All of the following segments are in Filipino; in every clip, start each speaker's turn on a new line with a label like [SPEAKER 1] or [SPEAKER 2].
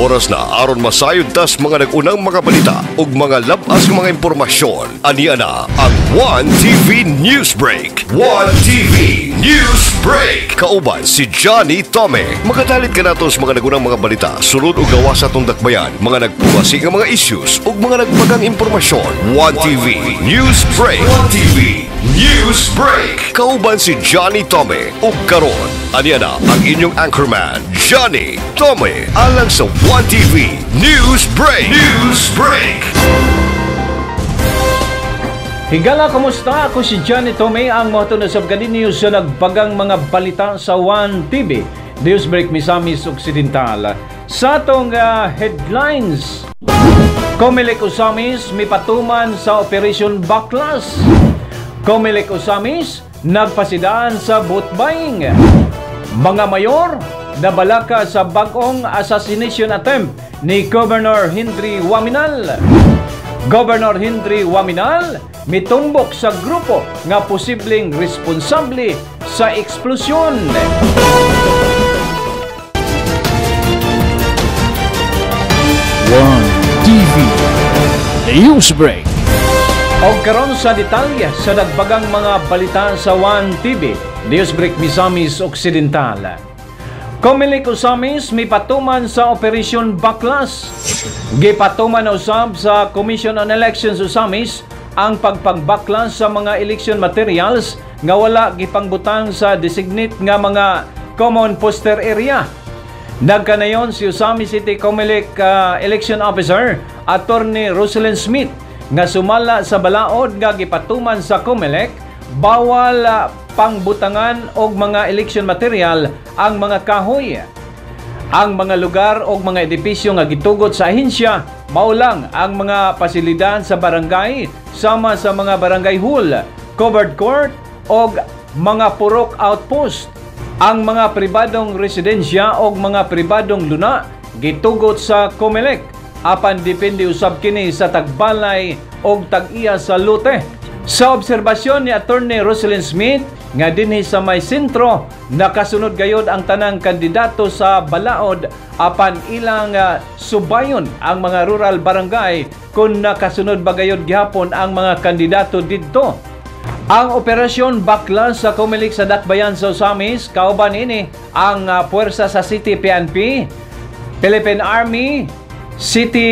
[SPEAKER 1] oras na aron masayod tas mga nagunang mga balita ug mga labas nga mga impormasyon. Aniya na ang 1TV News Break. 1TV News Break. Kauban si Johnny Tome. Magadalit ka nato sa mga nagunang mga balita, sulod ug gawas sa atong dakbayan, mga nagpugasi nga mga issues ug mga nagbagang impormasyon. 1TV News Break. 1TV News Break. Kauban si Johnny Tome ug karon aniya na ang inyong anchorman Johnny Tome alang sa 1TV News Break. News Break.
[SPEAKER 2] Higala, kumusta? Ako si Johnny Tome, ang motunod sa news sa nagbagang mga balita sa 1TV News Break Misamis Occidental. Sa atong headlines, Comelec Osamis mipatuman sa Operation Baklas. Comelec Osamis nagpasidaan sa vote buying. Mga mayor nabalaka sa bagong assassination attempt ni Governor Henry Waminal. Governor Henry Waminal mitumbok sa grupo nga posibleng responsable sa eksplosyon.
[SPEAKER 3] One TV News Break.
[SPEAKER 2] O karon sa detalye sa nagbagang mga balita sa 1TV News Break Misamis Occidental. Comelec Osamis mipatuman sa Operation Baklas. Gipatuman usab sa Commission on Elections Osamis ang pagpagbaklas sa mga election materials nga wala gipangbutang sa designate nga mga common poster area. Nagkanayon si Osamis City Comelec Election Officer Attorney Rosalind Smith nga sumala sa balaod nga gipatuman sa Comelec bawal pangbutangan og mga election material ang mga kahoy. Ang mga lugar og mga edipisyo nga gitugot sa ahensya mao lang ang mga pasilidad sa barangay sama sa mga barangay hall, covered court og mga purok outpost. Ang mga pribadong residensya og mga pribadong luna gitugot sa Comelec apan depende usab kini sa tagbalay og tag-iya sa lote. Sa obserbasyon ni Attorney Rosalind Smith nga dinhi sa may sentro nakasunod gayod ang tanang kandidato sa balaod apan ilang subayon ang mga rural barangay kung nakasunod ba gayod gihapon ang mga kandidato didto. Ang operasyon Baklas sa Comelec sa Dakbayan sa Osamis kauban ini ang puwersa sa City PNP, Philippine Army, City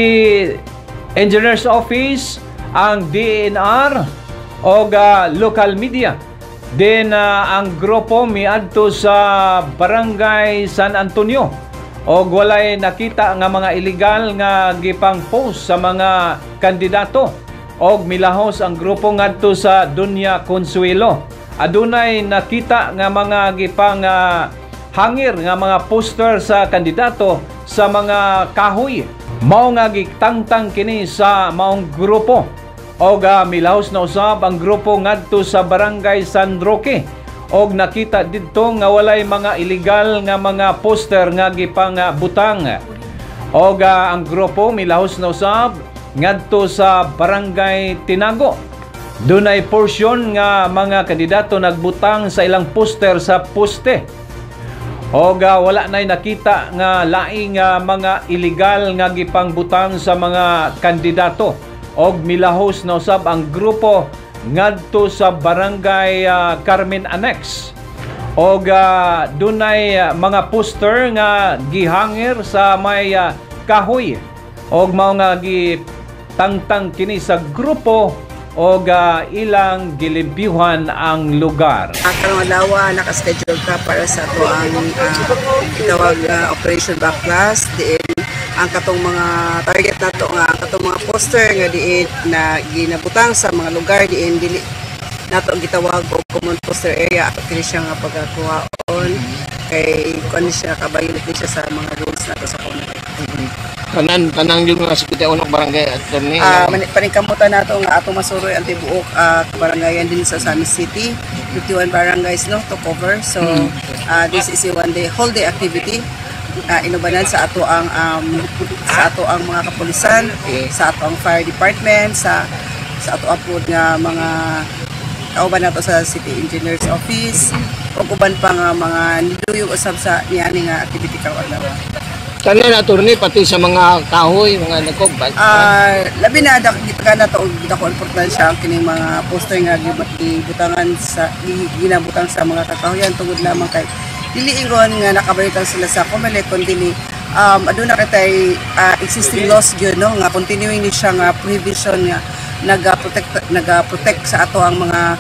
[SPEAKER 2] Engineers Office, ang DNR o local media. Then ang grupo miadto sa Barangay San Antonio og walay nakita nga mga illegal nga gipang post sa mga kandidato og milahos ang grupo ngadto sa Dunya Consuelo. Adunay nakita nga mga gipang hangir nga mga poster sa kandidato sa mga kahoy. Mao nga gitangtang kini sa maong grupo. Og milahos na usab ang grupo ngadto sa Barangay San Roque og nakita didto nga walay mga illegal nga mga poster nga gipang butang. Og ang grupo milahos na usab ngadto sa Barangay Tinago. Dunay portion nga mga kandidato nagbutang sa ilang poster sa poste. Og wala nay nakita nga laing mga illegal nga gipangbutang sa mga kandidato. Og milahos na usab ang grupo ngadto sa Barangay Carmen Annex. Og dunay mga poster nga gihangir sa may kahoy. Og mao nga gitangtang kini sa grupo og ilang gilimpyuhan ang lugar.
[SPEAKER 4] Karong adlaw naka-schedule ka para sa ato ang tawag Operation Baklas. Diin ang katong mga target nato nga katong mga poster nga diin na ginabutang sa mga lugar diin dili nato gitawag og common poster area ato kini siya nga pagkakuhaon kay kuan siya kabayot siya sa mga rules nato sa Comelec.
[SPEAKER 5] Tanang yung mga sakit unok barangay at ni
[SPEAKER 4] paningkamutan nato nga ato masuroy ang tibuok kabarangayan din sa Osamis City, 51 barangays no to cover. So this is a whole day activity. Inubanan sa ato ang mga kapulisan, sa ato ang fire department, sa ato upload nga mga kauban nato sa City Engineers Office ug uban pa nga mga niduyog usab sa niani nga activity karong adlaw.
[SPEAKER 5] Tanan attorney pati sa mga kahoy, mga nagkog.
[SPEAKER 4] Labi na kita na to dako importansya ang kining mga poster nga gibutangan sa ginabutang sa mga kakahuyan tungod lamang kay dili ingon nga nakabayutan sila sa COMELEC kun dili aduna katay existing laws gyud no nga continuing ni siya nga prohibition nga nagaprotect sa ato ang mga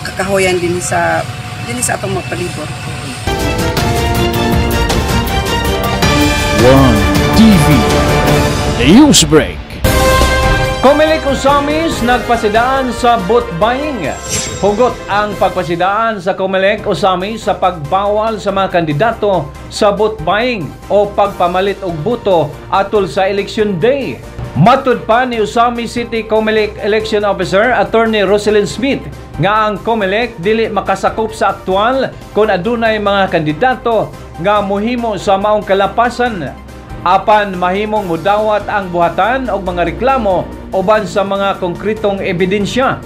[SPEAKER 4] kakahuyan din sa atong mga palibot.
[SPEAKER 3] One TV Newsbreak.
[SPEAKER 2] COMELEC Osamis nagpasidaan sa vote buying. Hugot ang pagpasidaan sa COMELEC Osamis sa pagbawal sa mga kandidato sa vote buying o pagpamalit og boto atol sa election day. Matud pa ni Osamis City COMELEC Election Officer Attorney Roselyn Smith nga ang COMELEC dili makasakop sa aktual kung adunay mga kandidato nga mohimo sa maong kalapasan apan mahimong mudawat ang buhatan og mga reklamo uban sa mga konkretong ebidensya.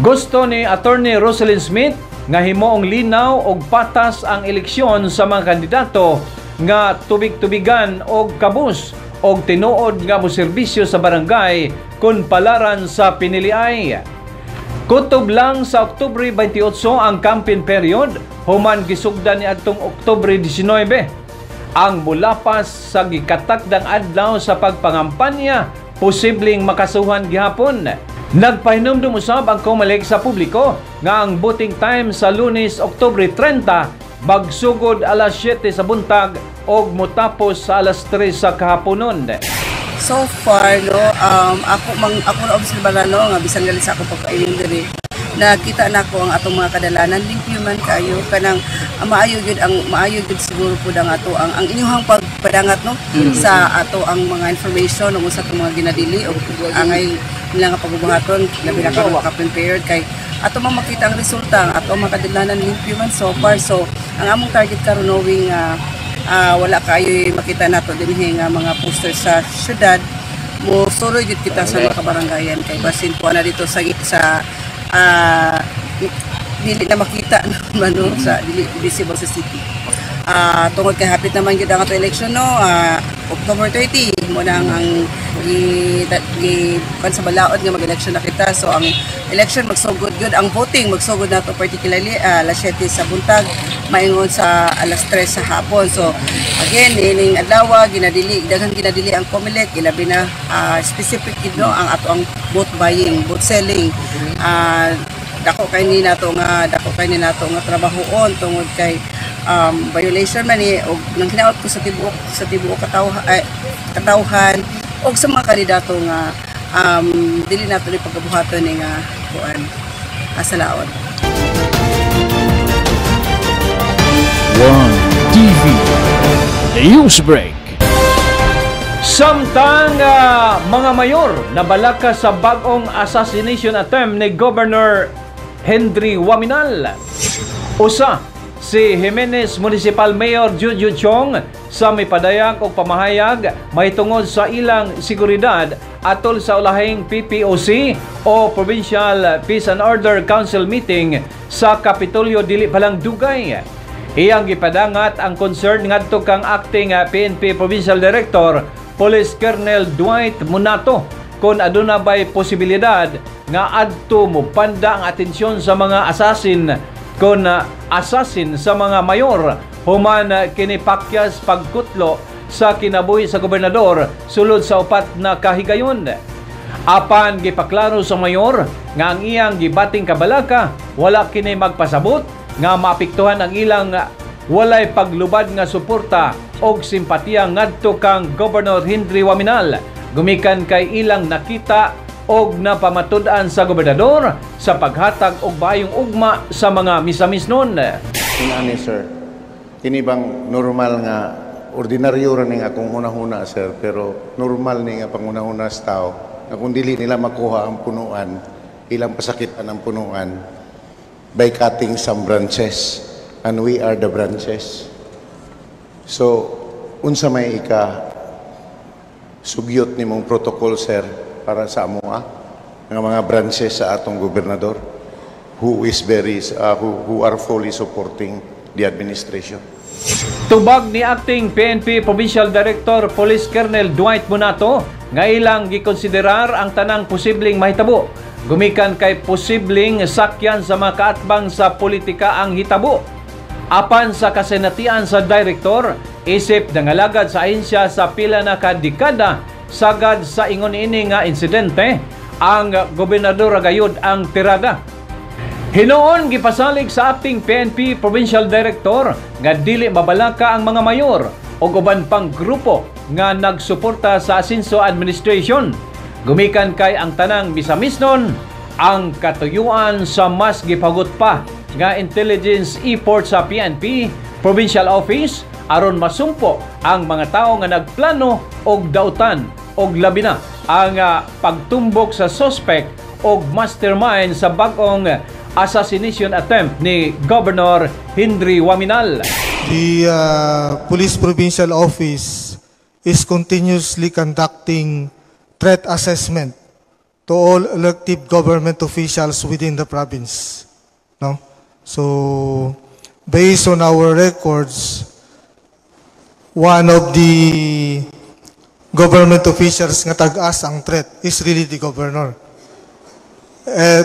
[SPEAKER 2] Gusto ni Attorney Roselyn Smith nga himoong linaw og patas ang eleksyon sa mga kandidato nga tubig-tubigan og kabus og tinuod nga moserbisyo sa barangay kun palaran sa piniliay. Kutob lang sa Oktubre 28 ang campaign period, human gisugdan ni adtong Oktubre 19. Ang mulapas sa gikatakdang adlaw sa pagpangampanya, posibleng makasuhan gihapon. Nagpahinumdum usab ang COMELEC sa publiko nga ang voting time sa Lunes, Oktubre 30, magsugod alas 7 sa buntag og motapos sa alas 3 sa kahaponon.
[SPEAKER 4] So far no ako na obserbahan no nga bisan gali sa ako pagkainin diri nakita nako ang atong mga kadalanan limpyo man kayo kanang maayo gyud siguro pud ang ato ang inyong pagpadangat no sa ato ang mga information ug sa atong mga ginadili ug angay nila nga pagbuhaton labi na karon ka-prepared kay ato makita ang resulta ang ato mga kadalanan limpyo man so far. So ang among target karon knowing wala kayo makita nato dinhi nga mga poster sa syudad mo solo jud kita sa mga kabarangayan kay basin po na dito sa dili na makita naman no, sa dili visible sa city. Tungod kay hapit naman gyud ang ato election no October 30 mo nang ang kan sa balaod nga mag-election na kita. So ang election magsugod gyud, ang voting magsugod nato particularly alas 7 sa buntag maingon sa alas 3 sa hapon. So again ining adlaw daghang ginadili ang COMELEC ilabi na specific gid no ang ato ang vote buying, vote selling. Dako kay ni nato nga trabahoon tungod kay violation man ni og nang hinaot ko sa tibuok katawhan og sa mga kandidato nga dili nato ni pagkabuhaton ni nga kuan asalaon.
[SPEAKER 3] One TV Newsbreak.
[SPEAKER 2] Samtang mga mayor nabalaka sa bagong assassination attempt ni Governor Henry Waminal. Usa si Jimenez Municipal Mayor Juju Chong sa may padayag o pamahayag mahitungod sa ilang seguridad atol sa ulahing PPOC o Provincial Peace and Order Council meeting sa Kapitolyo dili palang dugay. Iyang gipadangat ang concern ngadto kang acting PNP Provincial Director Police Colonel Dwight Munato kung aduna ba'y posibilidad nga adto mo panda ang atensyon sa mga assassin kung assassin sa mga mayor human kinipakyas pagkutlo sa kinabuhi sa gobernador sulod sa upat na kahigayon. Apan gipaklaro sa mayor nga ang iyang gibating kabalaka wala kini magpasabot nga maapektuhan ang ilang walay paglubad nga suporta og simpatiya ngadto kang Governor Henry Waminal gumikan kay ilang nakita og napamatud-an sa gobernador sa paghatag og bayong ugma sa mga misamisnon.
[SPEAKER 6] Inani sir, kini bang normal nga ordinaryo ra ning akong una-una sir, pero normal ni nga pangunahuna sa tao na kung dili nila makuha ang punuan, ilang pasakitan ang punuan by cutting some branches, and we are the branches. So unsa may sugyot ni mong protocol sir para sa amoa nga mga branches sa atong gobernador who are fully supporting the administration.
[SPEAKER 2] Tubag ni Acting PNP Provincial Director Police Colonel Dwight Bonato nga ilang gikonsiderar ang tanang posibleng mahitabo. Gumikan kay posibleng sakyan sa mga kaatbang sa politika ang hitabo. Apan sa kasenatian sa direktor, isip nangalagad sa ahensya sa pila na kadekada sagad sa ingon ini nga insidente, ang gobernador gayud ang tirada. Hinoon gipasalig sa Acting PNP Provincial Director nga dili mabalaka ang mga mayor o uban pang grupo nga nagsuporta sa Asinso Administration. Gumikan kay ang tanang misamisnon ang katuyuan sa mas gipagut pa nga intelligence effort sa PNP Provincial Office aron masumpo ang mga tao nga nagplano og dautan og labi na ang pagtumbok sa suspect og mastermind sa bag-ong assassination attempt ni Governor Henry Waminal.
[SPEAKER 7] The Police Provincial Office is continuously conducting threat assessment to all elected government officials within the province. No? So, based on our records, one of the government officials nga tag-as ang threat is really the governor.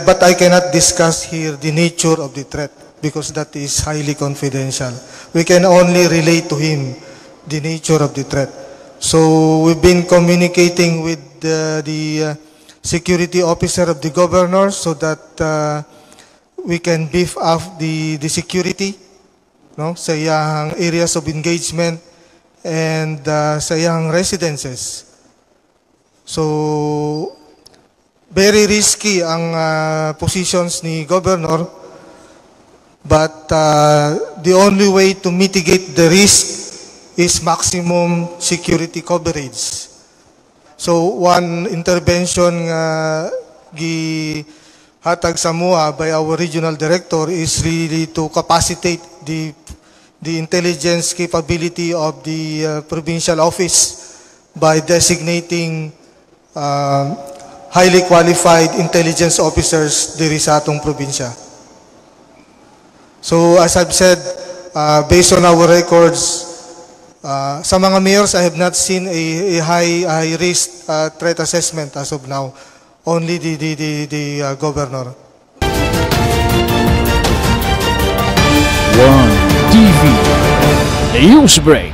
[SPEAKER 7] But I cannot discuss here the nature of the threat because that is highly confidential. We can only relate to him the nature of the threat. So we've been communicating with the security officer of the governor so that we can beef up the security, no, sa iyang areas of engagement and sa iyang residences. So very risky ang positions ni governor, but the only way to mitigate the risk is maximum security coverage. So one intervention gihatag sa MUA by our regional director is really to capacitate the intelligence capability of the provincial office by designating highly qualified intelligence officers diri sa atong probinsya. So as I've said, based on our records, sa mga mayors, I have not seen a high risk threat assessment as of now. Only the governor.
[SPEAKER 3] One TV News Break.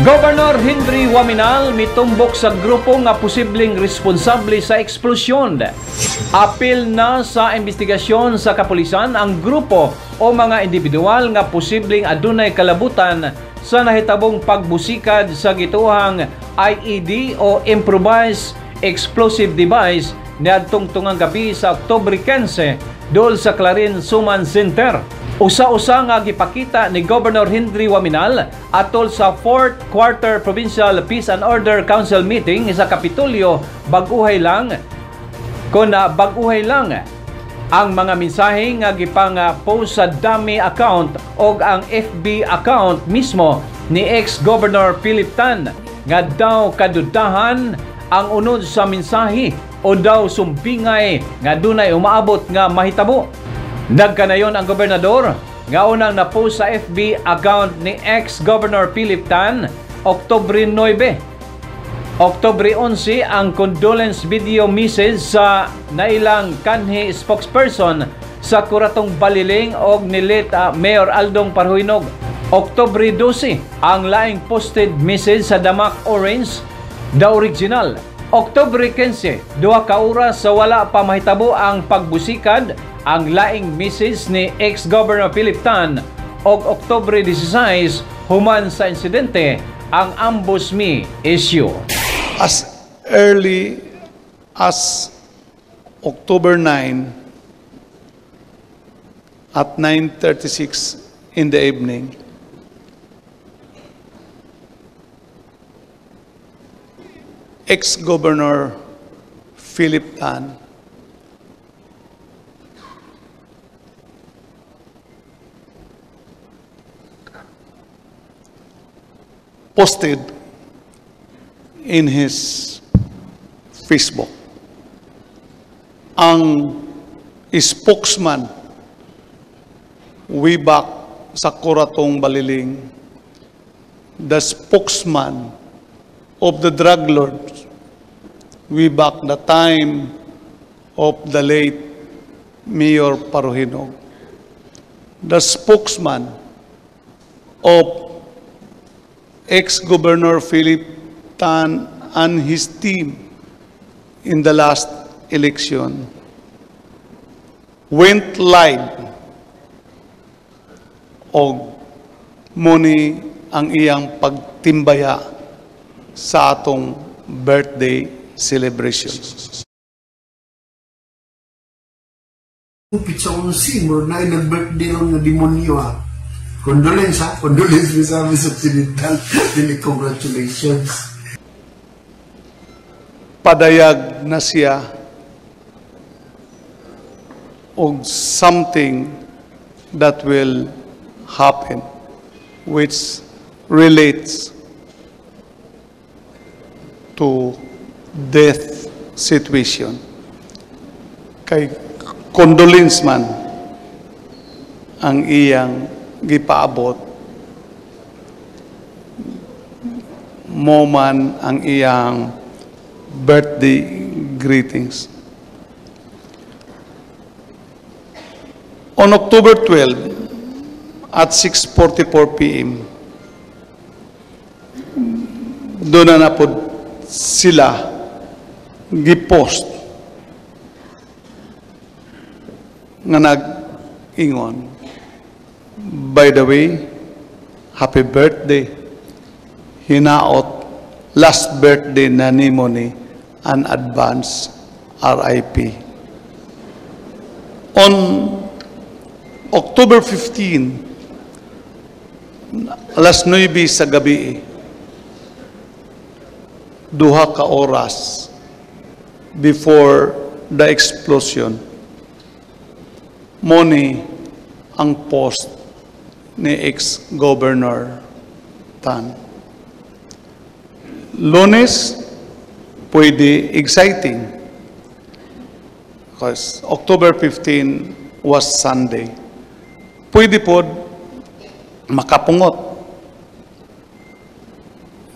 [SPEAKER 2] Governor Henry Waminal mitumbok sa grupo nga posibleng responsable sa eksplosyon. Apil na sa investigasyon sa kapulisan ang grupo o mga individual nga posibleng adunay kalabutan sa nahitabong pagbusikad sa gituhang IED o Improvised Explosive Device niadtong tungang gabi sa Oktubre 15 dol sa Clarin Suman Center. Usa-usa nga gipakita ni Governor Henry Waminal atol sa 4th Quarter Provincial Peace and Order Council meeting sa Kapitolyo baguhay lang ang mga mensahe nga gipang-post sa dummy account o ang FB account mismo ni ex-Governor Philip Tan nga daw kadudahan ang unod sa mensahe o daw sumpingay nga dunay umaabot nga mahitabo. Nagkanayon ang gobernador nga unang na-post sa FB account ni ex-Governor Philip Tan Oktubre 9. Oktubre 11 ang condolence video message sa nailang kanhi spokesperson sa Kuratong Baliling og nilit Mayor Aldong Parhuinog. Oktubre 12 ang laing posted message sa Damak Orange, the original. Oktubre 15, 2 ka oras sa wala pa mahitabo ang pagbusikad ang laing message ni ex-Governor Philip Tan og Oktubre 16 human sa insidente ang ambush me issue.
[SPEAKER 8] As early as October 9 at 9:36 in the evening, ex-Governor Philip Tan posted in his Facebook ang spokesman way back sa Kuratong Baliling, the spokesman of the drug lords way back the time of the late Mayor Paruhinog, the spokesman of ex-Governor Philip Tan and his team in the last election, went live og muni ang iyang pagtimbaya sa atong birthday celebration.
[SPEAKER 9] Pizza on Seymour na nag-birthday ron nga demonyo ha. Condolence ha. Condolence Misamis Occidental. Dili congratulations.
[SPEAKER 8] Padayag na siya og something that will happen which relates to death situation. Kay condolence man ang iyang gipaabot, mo man ang iyang birthday greetings. On October 12 at 6:44 p.m., doon na po sila gipost nga nag-ingon, by the way, happy birthday, hinaot, last birthday na nimo ni an advance RIP. On October 15, alas 9 sa gabi, duha ka oras before the explosion, moni ang post ni ex-Governor Tan. Lunes, pwede exciting because October 15 was Sunday. Pwede po makapungot.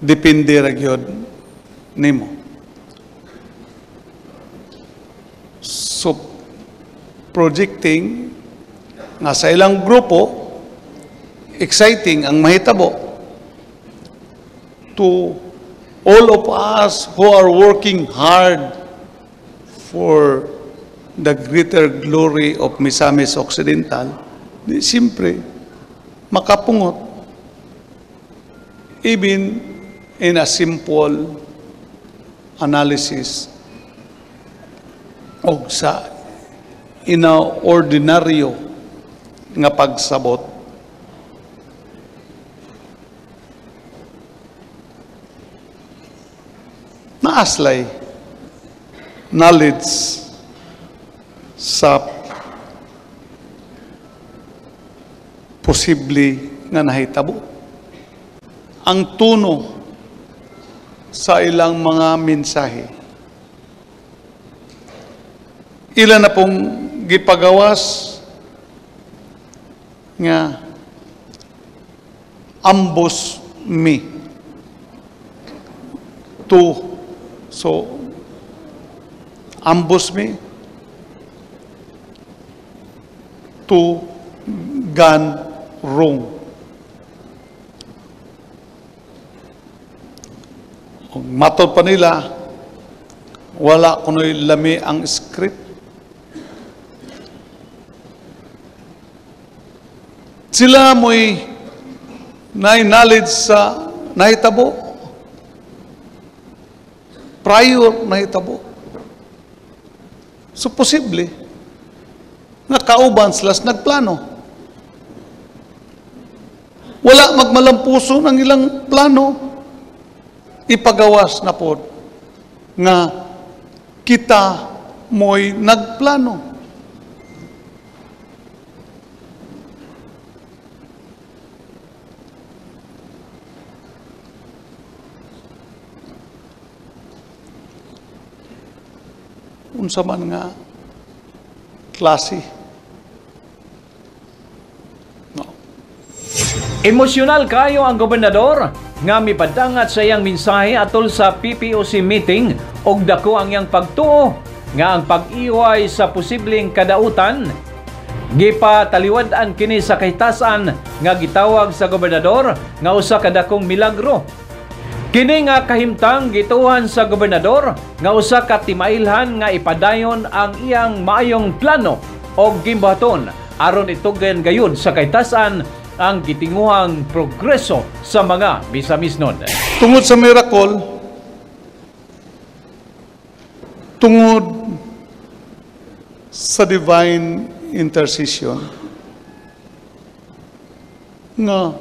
[SPEAKER 8] Depende ra gyud nimo. So, projecting nga sa ilang grupo, exciting ang mahitabo to all of us who are working hard for the greater glory of Misamis Occidental, di siyempre makapungot even in a simple analysis o sa inaordinaryo nga pagsabot. Naaslay knowledge sa posible nga nahitabo. Ang tuno sa ilang mga mensahe. Ilan na pong gipagawas nga ambush me to, so ambush me to gun wrong. Matod pa nila, wala kuno'y lami ang script. Sila mo'y knowledge sa nahitabo. Prior nahitabo. So, posible nga kauban sila nagplano. Wala magmalampuso ng ilang plano. Ipagawas na po nga kita mo'y nagplano. Unsa man nga klase. No.
[SPEAKER 2] Emosyonal kayo ang gobernador nga mipadangat sa iyang mensahe atol sa PPOC meeting og dako ang iyang pagtuo nga ang pag-iway sa posibleng kadautan gipataliwad-an kini sa kahitasan nga gitawag sa gobernador nga usa ka dakong milagro. Kini nga kahimtang gituhan sa gobernador nga usa ka timailhan nga ipadayon ang iyang maayong plano og gimbaton aron itugen gayud sa kahitasan ang gitinguhang progreso sa mga bisamisnon.
[SPEAKER 8] Tungod sa miracle, tungod sa divine intercession, nga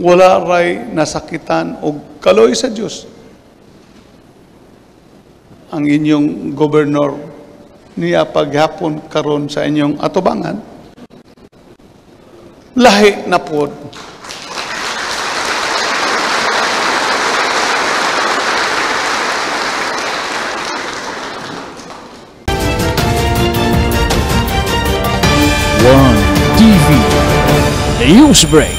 [SPEAKER 8] wala ray nasakitan o kaloy sa Diyos, ang inyong gobernador niya paghapon karon sa inyong atubangan, lahi na pod.
[SPEAKER 3] One TV Newsbreak.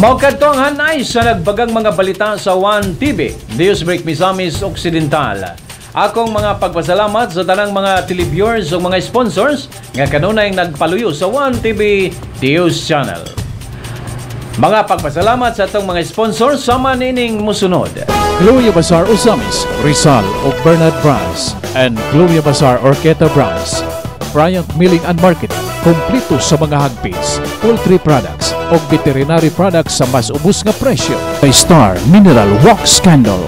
[SPEAKER 2] Mao kadto ang hanay sa nagbagang mga balita sa One TV Newsbreak Misamis Occidental. Akong mga pagpasalamat sa tanang mga televiewers o mga sponsors nga kanunay nagpaluyo sa One TV News Channel. Mga pagpasalamat sa itong mga sponsors sama nining musunod:
[SPEAKER 3] Gloria Bazaar Osamis, Rizal o Bernard Brands, and Gloria Bazaar Orqueta Brands. Bryant Milling and Marketing, kompleto sa mga hagpis, poultry products o veterinary products sa mas ubos nga presyo. Star Mineral Wax Candle.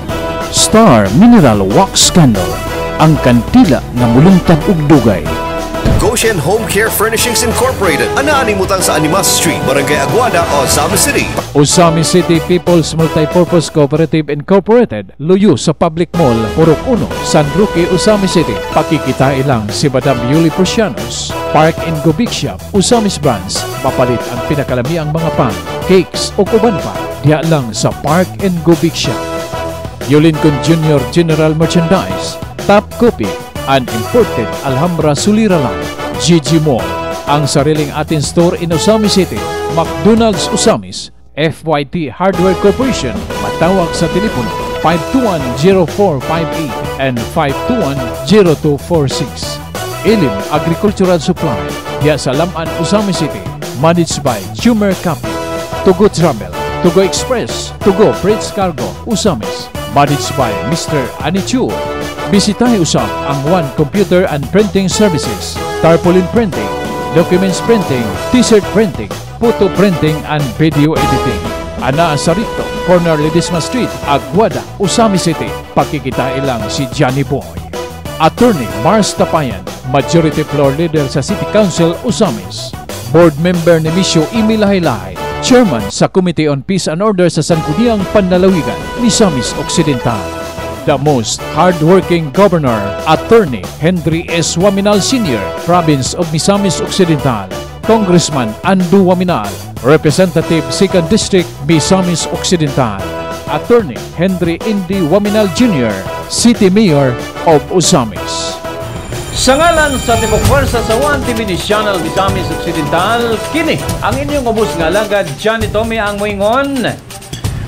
[SPEAKER 3] Star Mineral Wax Candle, ang kantila nga mulungtad ug dugay.
[SPEAKER 1] Goshen Home Care Furnishings Incorporated. Anaanimutan sa Animas Street, Barangay Aguada, Osamis City.
[SPEAKER 3] Osamis City People's Multipurpose Cooperative Incorporated, luyo sa Public Mall, Purok 1, San Roque, Osamis City. Pakikita ilang si Madam Yuli Prosianos. Park and Go Big Shop, Osamis Brands, mapalit ang pinakalamiang mga pan, cakes o uban pa. Diya lang sa Park and Go Big Shop. Yolincon Jr. General Merchandise, Top Copy, and Imported Alhambra Sulira Line. GG Mall, ang sariling atin store in Osamis City. McDonald's Osamis, FYT Hardware Corporation, matawag sa telepono 521-0458 and 521-0246. Ilim Agricultural Supply, diya sa Laman, Osamis City, managed by Chumer Cafe. Tugo Travel, Tugo Express, Tugo Freight Cargo, Osamis, managed by Mr. Anichu. Bisitahin usap ang One Computer and Printing Services, Tarpaulin Printing, Documents Printing, T-shirt Printing, Photo Printing and Video Editing. Ana sa Rito, Corner Ledesma Street, Aguada, Osamis City. Pakikita ilang si Johnny Boy. Attorney Mars Tapayan, Majority Floor Leader sa City Council, Osamis. Board Member ni Misyo Imi Lahay-Lahay, Chairman sa Committee on Peace and Order sa Sangguniang Panlalawigan, Misamis Occidental. The most hard-working governor, Attorney Henry S. Waminal Sr., Province of Misamis Occidental. Congressman Andu Waminal, Representative 2nd District, Misamis Occidental. Attorney Henry Indy Waminal Jr., City Mayor of Osamis.
[SPEAKER 2] Sa ngalan sa Tibok Pwersa sa One TV News Channel Misamis Occidental, kini ang inyong ubos nga alagad Johnny Tommy ang moingon.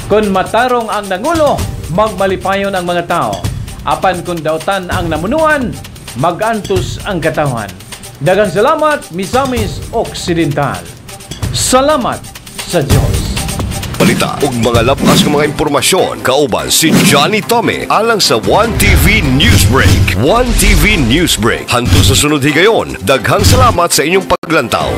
[SPEAKER 2] Kung matarong ang nangulo, magmalipayon ang mga tao. Apan kung dautan ang namunuan, magantos ang katawan. Daghang salamat, Misamis Occidental. Salamat sa Diyos.
[SPEAKER 1] Balita ug mga labas ng mga impormasyon kauban si Johnny Tommy alang sa One TV Newsbreak. One TV Newsbreak. Hantud sa sunod higayon. Daghang salamat sa inyong paglantaw.